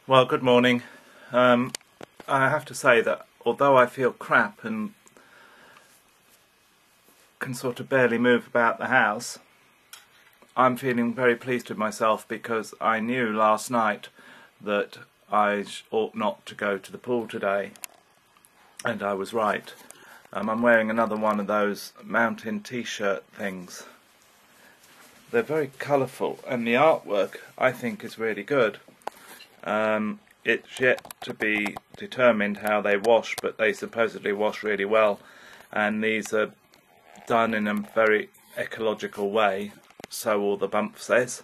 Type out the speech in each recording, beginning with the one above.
Well, good morning. I have to say that although I feel crap and can sort of barely move about the house, I'm feeling very pleased with myself because I knew last night that I ought not to go to the pool today, and I was right. I'm wearing another one of those mountain t-shirt things. They're very colourful and the artwork I think is really good. It's yet to be determined how they wash, but they supposedly wash really well, and these are done in a very ecological way, so all the bump says.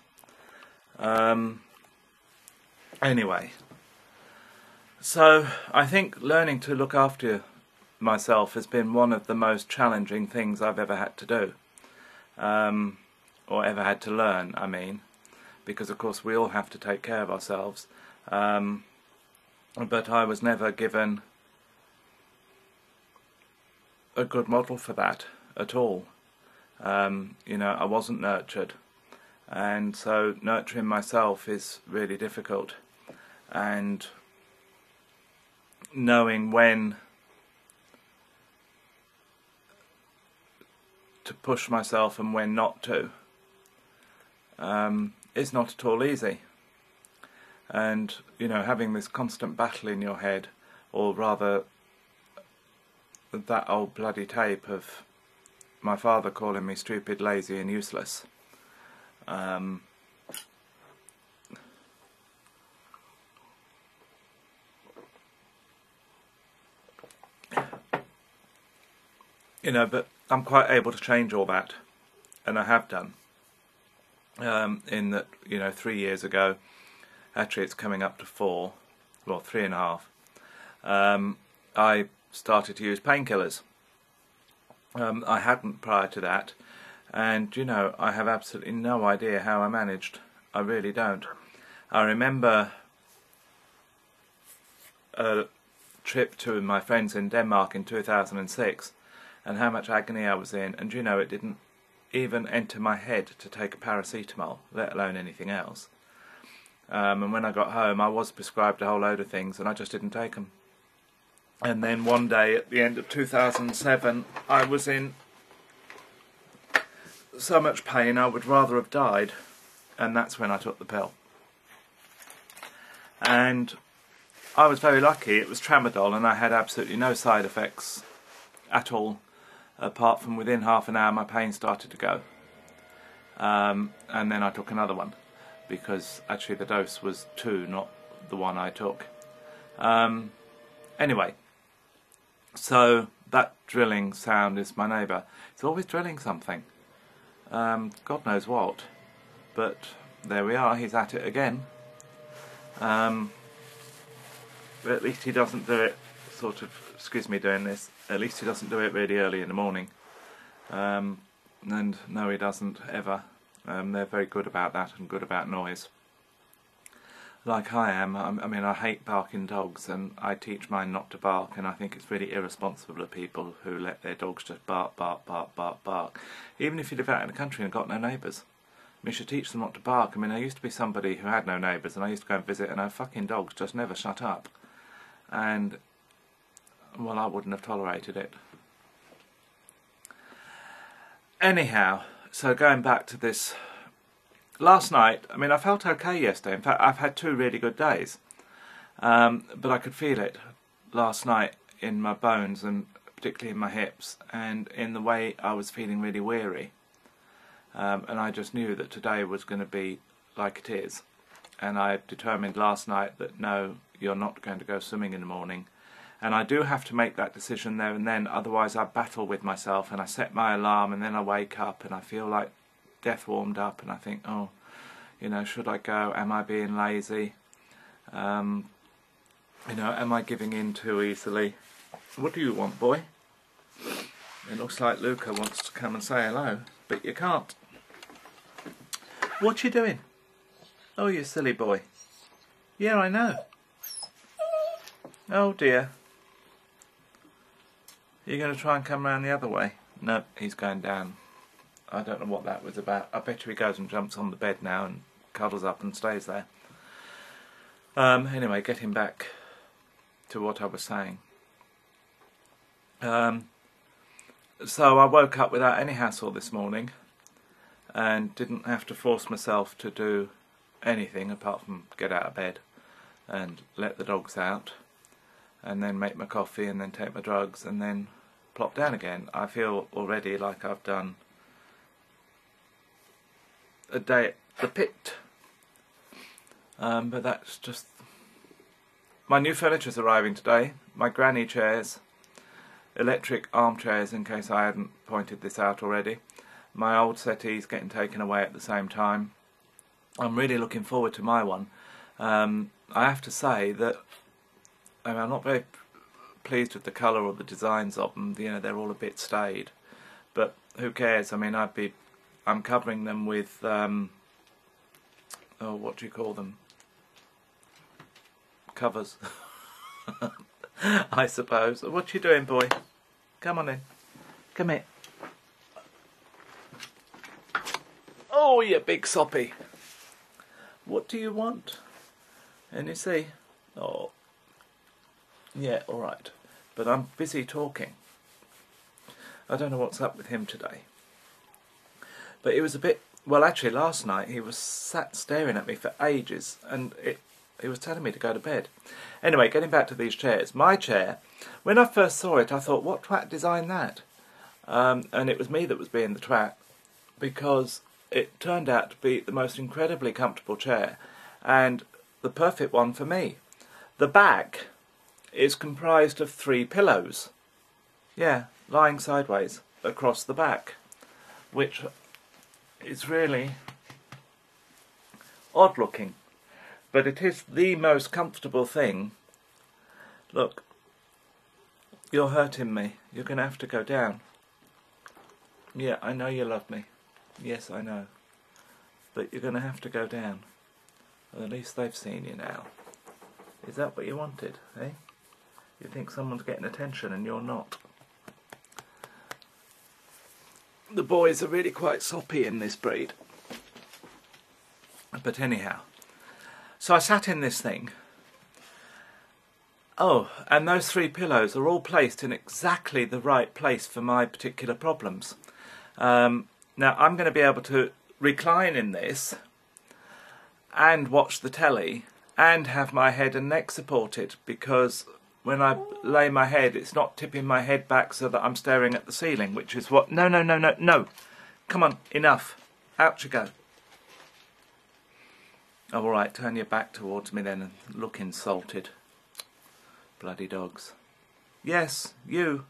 Anyway, so I think learning to look after myself has been one of the most challenging things I've ever had to do, or ever had to learn, I mean, because of course we all have to take care of ourselves. But I was never given a good model for that at all. You know, I wasn't nurtured, and so nurturing myself is really difficult, and knowing when to push myself and when not to is not at all easy. And, you know, having this constant battle in your head, or rather that old bloody tape of my father calling me stupid, lazy and useless. You know, but I'm quite able to change all that, and I have done. In that, you know, 3 years ago, actually it's coming up to 4, well 3.5, I started to use painkillers. I hadn't prior to that, and you know, I have absolutely no idea how I managed. I really don't. I remember a trip to my friends in Denmark in 2006 and how much agony I was in, and you know, it didn't even enter my head to take a paracetamol, let alone anything else. And when I got home I was prescribed a whole load of things and I just didn't take them. And then one day at the end of 2007 I was in so much pain I would rather have died, and that's when I took the pill. And I was very lucky, it was tramadol, and I had absolutely no side effects at all, apart from within half an hour my pain started to go. And then I took another one, because actually the dose was 2, not the one I took. Anyway, so that drilling sound is my neighbour. It's always drilling something. God knows what. But there we are, he's at it again. But at least he doesn't do it sort of, excuse me doing this, at least he doesn't do it really early in the morning. And no, he doesn't ever. They're very good about that and good about noise. Like I am. I mean, I hate barking dogs, and I teach mine not to bark, and I think it's really irresponsible of people who let their dogs just bark, bark, bark, bark, bark. Even if you live out in the country and got no neighbours. I mean, you should teach them not to bark. I mean, I used to be somebody who had no neighbours, and I used to go and visit, and our fucking dogs just never shut up. And, well, I wouldn't have tolerated it. Anyhow, so going back to this, last night, I mean, I felt okay yesterday. In fact, I've had 2 really good days. But I could feel it last night in my bones, and particularly in my hips, and in the way I was feeling really weary. And I just knew that today was going to be like it is. And I determined last night that no, you're not going to go swimming in the morning. And I do have to make that decision there and then, otherwise I battle with myself and I set my alarm and then I wake up and I feel like death warmed up and I think, oh, you know, should I go? Am I being lazy? You know, am I giving in too easily? What do you want, boy? It looks like Luca wants to come and say hello, but you can't. What you doing? Oh, you silly boy. Yeah, I know. Oh dear. You're going to try and come round the other way? No, he's going down. I don't know what that was about. I bet you he goes and jumps on the bed now and cuddles up and stays there. Anyway, getting back to what I was saying. So I woke up without any hassle this morning and didn't have to force myself to do anything apart from get out of bed and let the dogs out and then make my coffee and then take my drugs and then plop down again. I feel already like I've done a day at the pit. But that's just... My new furniture's arriving today. My granny chairs, electric armchairs in case I hadn't pointed this out already. My old settee's getting taken away at the same time. I'm really looking forward to my one. I have to say that I'm not very pleased with the colour or the designs of them. You know, they're all a bit staid. But who cares? I mean, I'm covering them with, oh, what do you call them? Covers. I suppose. What you doing, boy? Come on in. Come here. Oh, you big soppy. What do you want? And you see? Oh. Yeah, alright. But I'm busy talking. I don't know what's up with him today. But it was a bit... Well, actually, last night he was sat staring at me for ages, and he was telling me to go to bed. Anyway, getting back to these chairs. My chair, when I first saw it, I thought, what twat designed that? And it was me that was being the twat, because it turned out to be the most incredibly comfortable chair, and the perfect one for me. The back is comprised of 3 pillows. Yeah, lying sideways across the back, which is really odd looking. But it is the most comfortable thing. Look, you're hurting me. You're going to have to go down. Yeah, I know you love me. Yes, I know. But you're going to have to go down. Well, at least they've seen you now. Is that what you wanted, eh? You think someone's getting attention and you're not. The boys are really quite soppy in this breed. But anyhow. So I sat in this thing. Oh, and those 3 pillows are all placed in exactly the right place for my particular problems. Now I'm going to be able to recline in this and watch the telly and have my head and neck supported, because when I lay my head, it's not tipping my head back so that I'm staring at the ceiling, which is what... No, no, no, no, no. Come on, enough. Out you go. Oh, all right, turn your back towards me then and look insulted. Bloody dogs. Yes, you.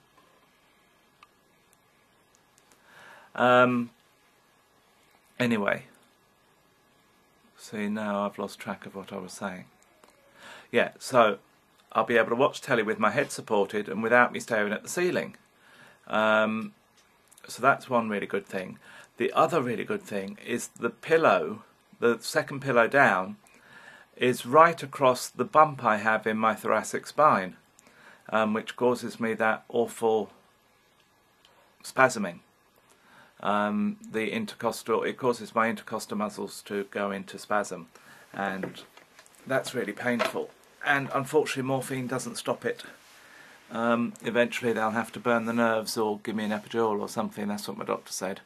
Anyway. See, now I've lost track of what I was saying. Yeah, so I'll be able to watch telly with my head supported and without me staring at the ceiling. So that's one really good thing. The other really good thing is the pillow, the second pillow down, is right across the bump I have in my thoracic spine, which causes me that awful spasming. The intercostal, it causes my intercostal muscles to go into spasm, and that's really painful. And unfortunately morphine doesn't stop it. Eventually they'll have to burn the nerves or give me an epidural or something, that's what my doctor said.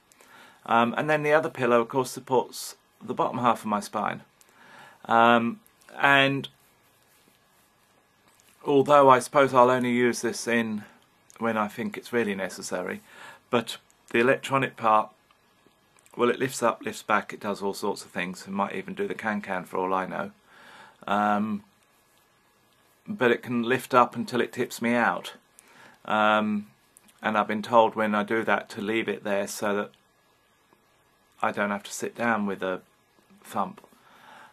And then the other pillow of course supports the bottom half of my spine. And although I suppose I'll only use this when I think it's really necessary, but the electronic part, well, it lifts up, lifts back, it does all sorts of things. It might even do the can-can for all I know. But it can lift up until it tips me out. And I've been told when I do that to leave it there so that I don't have to sit down with a thump.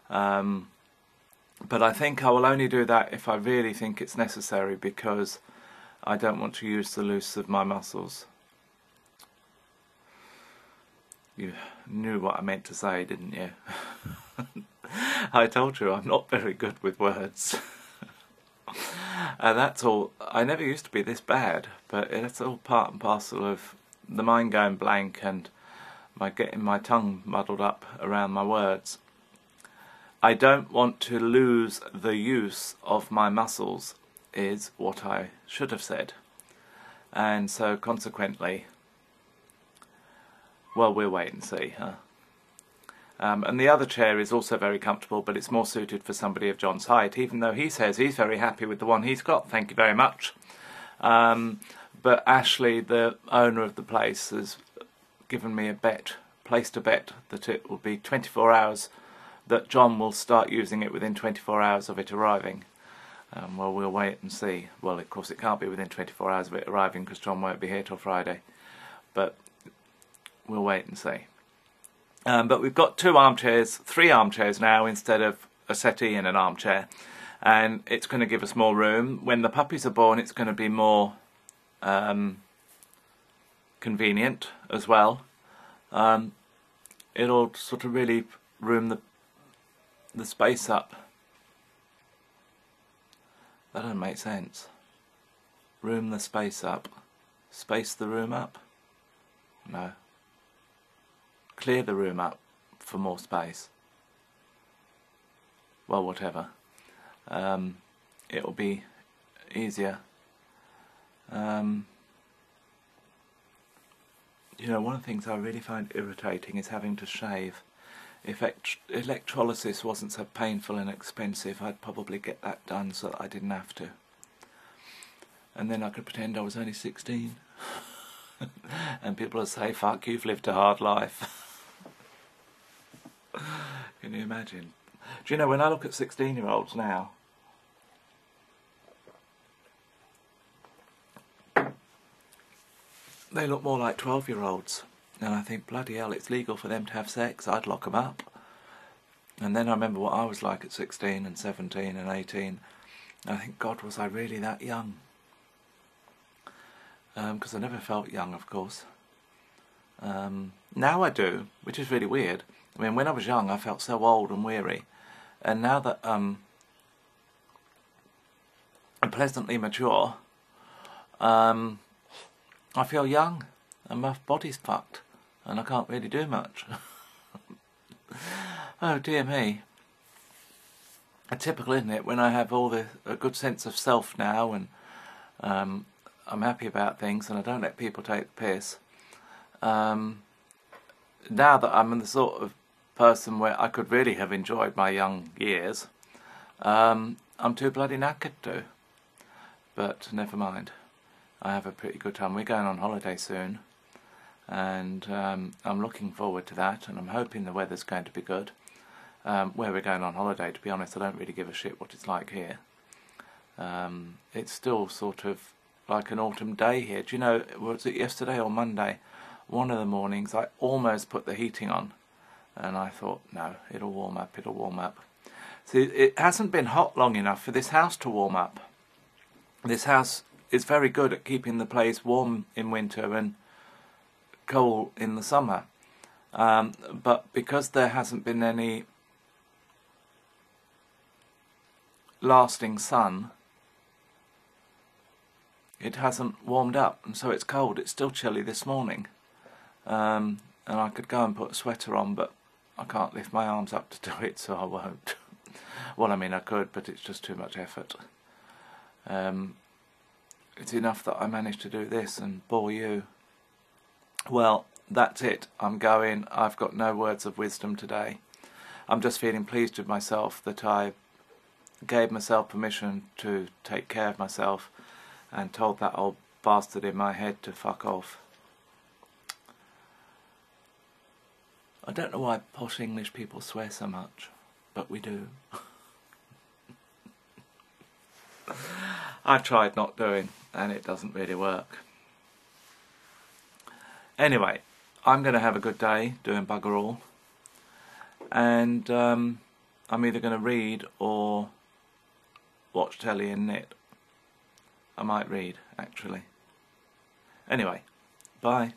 But I think I will only do that if I really think it's necessary, because I don't want to use the loose of my muscles. You knew what I meant to say, didn't you? I told you I'm not very good with words. And that's all. I never used to be this bad, but it's all part and parcel of the mind going blank and my getting my tongue muddled up around my words. I don't want to lose the use of my muscles is what I should have said. And so consequently, well, we'll wait and see, huh? And the other chair is also very comfortable, but it's more suited for somebody of John's height, even though he says he's very happy with the one he's got. Thank you very much. But Ashley, the owner of the place, has given me a bet, placed a bet, that it will be 24 hours, that John will start using it within 24 hours of it arriving. Well, we'll wait and see. Well, of course it can't be within 24 hours of it arriving because John won't be here till Friday. But we'll wait and see. But we've got 3 armchairs now instead of a settee and an armchair. And it's going to give us more room. When the puppies are born, it's going to be more convenient as well. It'll sort of really room the space up. That doesn't make sense. Room the space up. Space the room up? No. Clear the room up for more space. Well, whatever. It'll be easier. You know, one of the things I really find irritating is having to shave. If electrolysis wasn't so painful and expensive, I'd probably get that done so that I didn't have to. And then I could pretend I was only 16. And people would say, fuck, you've lived a hard life. Can you imagine? Do you know, when I look at 16-year-olds now, they look more like 12-year-olds. And I think, bloody hell, it's legal for them to have sex. I'd lock them up. And then I remember what I was like at 16 and 17 and 18. And I think, God, was I really that young? Because I never felt young, of course. Now I do, which is really weird. I mean, when I was young, I felt so old and weary. And now that I'm pleasantly mature, I feel young. And my body's fucked. And I can't really do much. Oh dear me. Typical, isn't it, when I have a good sense of self now, and I'm happy about things and I don't let people take the piss. Now that I'm the sort of person where I could really have enjoyed my young years, I'm too bloody knackered to. But never mind. I have a pretty good time. We're going on holiday soon. And I'm looking forward to that, and I'm hoping the weather's going to be good. Where we're going on holiday, to be honest, I don't really give a shit what it's like here. It's still sort of like an autumn day here. Do you know, was it yesterday or Monday? One of the mornings I almost put the heating on, and I thought, no, it'll warm up, it'll warm up. See, it hasn't been hot long enough for this house to warm up. This house is very good at keeping the place warm in winter and cool in the summer, but because there hasn't been any lasting sun, it hasn't warmed up, and so it's cold. It's still chilly this morning, and I could go and put a sweater on, but I can't lift my arms up to do it, so I won't. Well, I mean, I could, but it's just too much effort. It's enough that I managed to do this and bore you. Well, that's it. I'm going. I've got no words of wisdom today. I'm just feeling pleased with myself that I gave myself permission to take care of myself and told that old bastard in my head to fuck off. I don't know why posh English people swear so much, but we do. I've tried not doing, and it doesn't really work. Anyway, I'm going to have a good day doing bugger all, and I'm either going to read or watch telly and knit. I might read, actually. Anyway, bye.